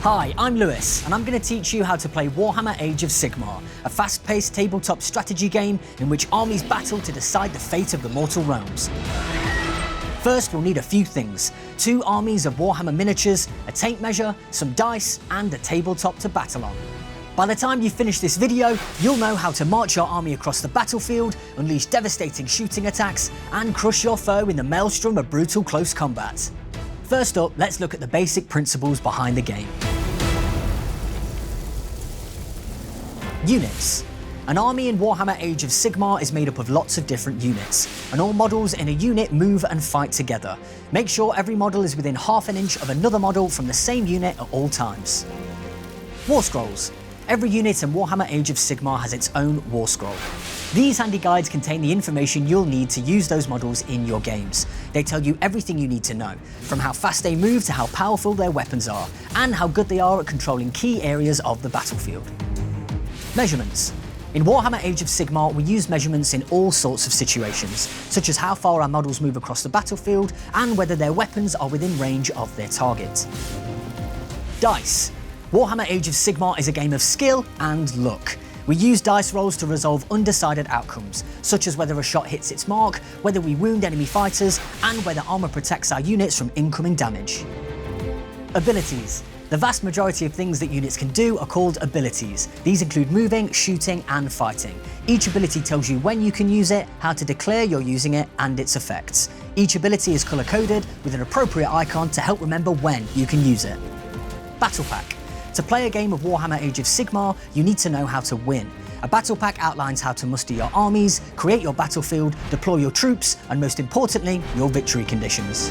Hi, I'm Lewis, and I'm going to teach you how to play Warhammer Age of Sigmar, a fast-paced tabletop strategy game in which armies battle to decide the fate of the mortal realms. First, we'll need a few things: 2 armies of Warhammer miniatures, a tape measure, some dice, and a tabletop to battle on. By the time you finish this video, you'll know how to march your army across the battlefield, unleash devastating shooting attacks, and crush your foe in the maelstrom of brutal close combat. First up, let's look at the basic principles behind the game. Units. An army in Warhammer Age of Sigmar is made up of lots of different units, and all models in a unit move and fight together. Make sure every model is within half an inch of another model from the same unit at all times. War Scrolls. Every unit in Warhammer Age of Sigmar has its own War Scroll. These handy guides contain the information you'll need to use those models in your games. They tell you everything you need to know, from how fast they move to how powerful their weapons are, and how good they are at controlling key areas of the battlefield. Measurements. In Warhammer Age of Sigmar, we use measurements in all sorts of situations, such as how far our models move across the battlefield and whether their weapons are within range of their target. Dice. Warhammer Age of Sigmar is a game of skill and luck. We use dice rolls to resolve undecided outcomes, such as whether a shot hits its mark, whether we wound enemy fighters, and whether armor protects our units from incoming damage. Abilities. The vast majority of things that units can do are called abilities. These include moving, shooting, and fighting. Each ability tells you when you can use it, how to declare you're using it, and its effects. Each ability is color-coded with an appropriate icon to help remember when you can use it. Battle Pack. To play a game of Warhammer Age of Sigmar, you need to know how to win. A battle pack outlines how to muster your armies, create your battlefield, deploy your troops, and most importantly, your victory conditions.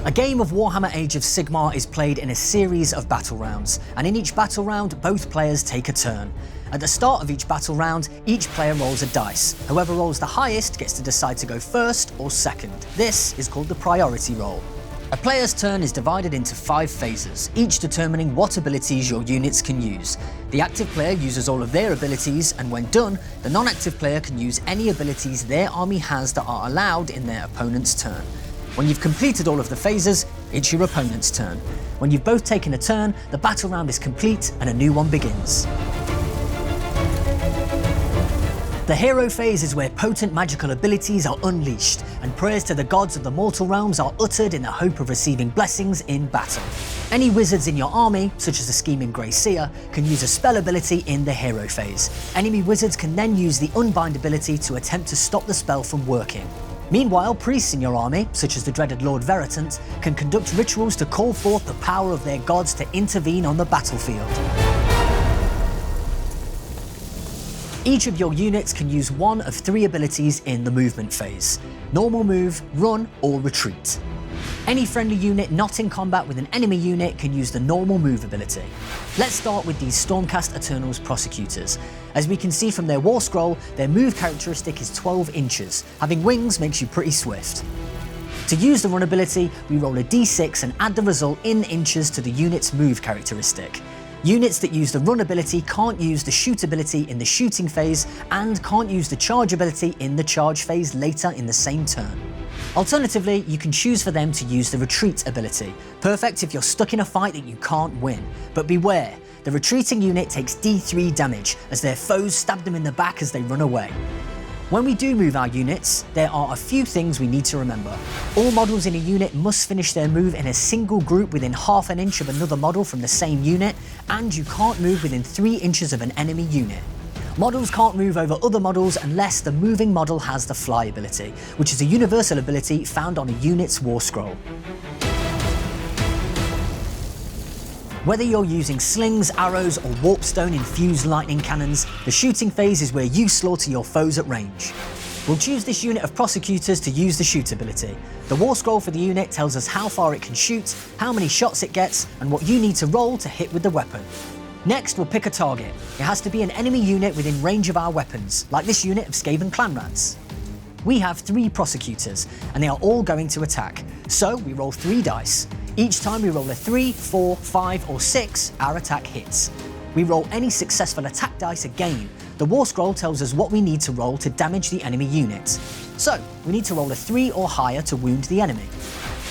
A game of Warhammer Age of Sigmar is played in a series of battle rounds, and in each battle round, both players take a turn. At the start of each battle round, each player rolls a dice. Whoever rolls the highest gets to decide to go first or second. This is called the priority roll. A player's turn is divided into 5 phases, each determining what abilities your units can use. The active player uses all of their abilities, and when done, the non-active player can use any abilities their army has that are allowed in their opponent's turn. When you've completed all of the phases, it's your opponent's turn. When you've both taken a turn, the battle round is complete and a new one begins. The hero phase is where potent magical abilities are unleashed, and prayers to the gods of the mortal realms are uttered in the hope of receiving blessings in battle. Any wizards in your army, such as the scheming Grey Seer, can use a spell ability in the hero phase. Enemy wizards can then use the unbind ability to attempt to stop the spell from working. Meanwhile, priests in your army, such as the dreaded Lord Veritant, can conduct rituals to call forth the power of their gods to intervene on the battlefield. Each of your units can use one of 3 abilities in the movement phase: normal move, run, or retreat. Any friendly unit not in combat with an enemy unit can use the normal move ability. Let's start with these Stormcast Eternals Prosecutors. As we can see from their War Scroll, their move characteristic is 12 inches. Having wings makes you pretty swift. To use the run ability, we roll a d6 and add the result in inches to the unit's move characteristic. Units that use the run ability can't use the shoot ability in the shooting phase and can't use the charge ability in the charge phase later in the same turn. Alternatively, you can choose for them to use the retreat ability, perfect if you're stuck in a fight that you can't win. But beware, the retreating unit takes d3 damage as their foes stab them in the back as they run away. When we do move our units, there are a few things we need to remember. All models in a unit must finish their move in a single group within half an inch of another model from the same unit, and you can't move within 3 inches of an enemy unit. Models can't move over other models unless the moving model has the fly ability, which is a universal ability found on a unit's War Scroll. Whether you're using slings, arrows, or warpstone infused lightning cannons, the shooting phase is where you slaughter your foes at range. We'll choose this unit of prosecutors to use the shoot ability. The War Scroll for the unit tells us how far it can shoot, how many shots it gets, and what you need to roll to hit with the weapon. Next, we'll pick a target. It has to be an enemy unit within range of our weapons, like this unit of Skaven clan rats. We have 3 prosecutors, and they are all going to attack, so we roll 3 dice. Each time we roll a 3, 4, 5, or 6, our attack hits. We roll any successful attack dice again. The War Scroll tells us what we need to roll to damage the enemy unit. So, we need to roll a 3 or higher to wound the enemy.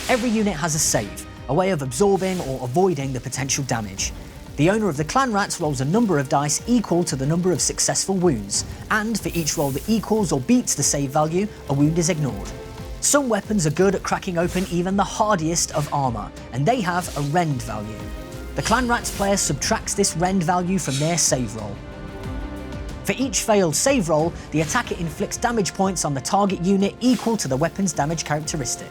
Every unit has a save, a way of absorbing or avoiding the potential damage. The owner of the clan rats rolls a number of dice equal to the number of successful wounds, and for each roll that equals or beats the save value, a wound is ignored. Some weapons are good at cracking open even the hardiest of armour, and they have a rend value. The clan rats player subtracts this rend value from their save roll. For each failed save roll, the attacker inflicts damage points on the target unit equal to the weapon's damage characteristic.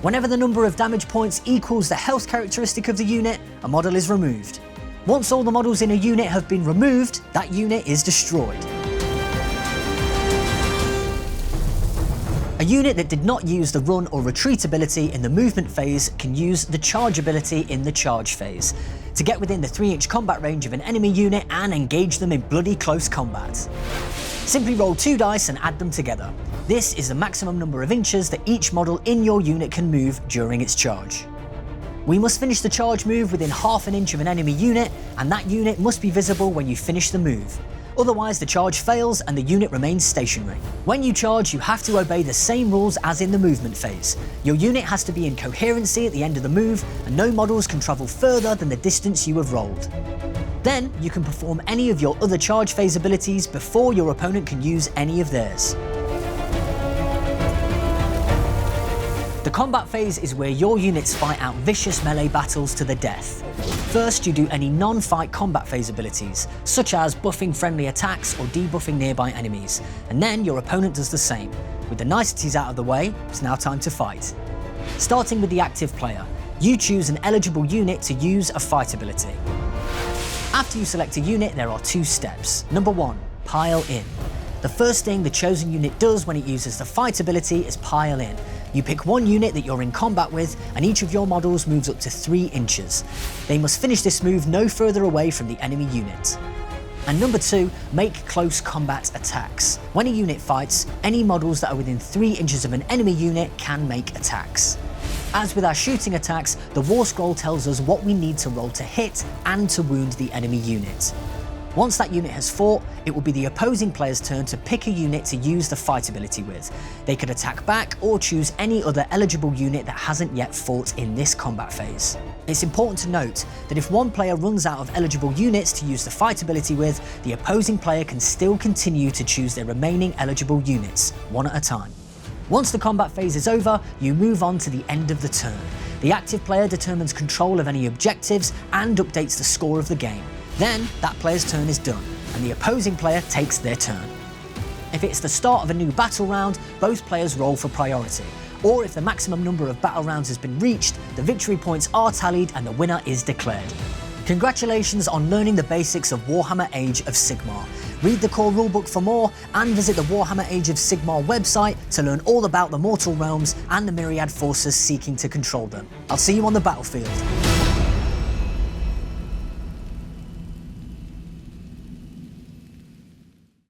Whenever the number of damage points equals the health characteristic of the unit, a model is removed. Once all the models in a unit have been removed, that unit is destroyed. A unit that did not use the run or retreat ability in the movement phase can use the charge ability in the charge phase to get within the 3-inch combat range of an enemy unit and engage them in bloody close combat. Simply roll 2 dice and add them together. This is the maximum number of inches that each model in your unit can move during its charge. We must finish the charge move within half an inch of an enemy unit, and that unit must be visible when you finish the move. Otherwise the charge fails and the unit remains stationary. When you charge, you have to obey the same rules as in the movement phase. Your unit has to be in coherency at the end of the move, and no models can travel further than the distance you have rolled. Then you can perform any of your other charge phase abilities before your opponent can use any of theirs. The combat phase is where your units fight out vicious melee battles to the death. First, you do any non-fight combat phase abilities, such as buffing friendly attacks or debuffing nearby enemies, and then your opponent does the same. With the niceties out of the way, it's now time to fight. Starting with the active player, you choose an eligible unit to use a fight ability. After you select a unit, there are 2 steps. Number 1, pile in. The first thing the chosen unit does when it uses the fight ability is pile in. You pick one unit that you're in combat with, and each of your models moves up to 3 inches. They must finish this move no further away from the enemy unit. And number 2, make close combat attacks. When a unit fights, any models that are within 3 inches of an enemy unit can make attacks. As with our shooting attacks, the War Scroll tells us what we need to roll to hit and to wound the enemy unit. Once that unit has fought, it will be the opposing player's turn to pick a unit to use the fight ability with. They could attack back or choose any other eligible unit that hasn't yet fought in this combat phase. It's important to note that if one player runs out of eligible units to use the fight ability with, the opposing player can still continue to choose their remaining eligible units, one at a time. Once the combat phase is over, you move on to the end of the turn. The active player determines control of any objectives and updates the score of the game. Then, that player's turn is done, and the opposing player takes their turn. If it's the start of a new battle round, both players roll for priority, or if the maximum number of battle rounds has been reached, the victory points are tallied and the winner is declared. Congratulations on learning the basics of Warhammer Age of Sigmar. Read the core rulebook for more, and visit the Warhammer Age of Sigmar website to learn all about the mortal realms and the myriad forces seeking to control them. I'll see you on the battlefield.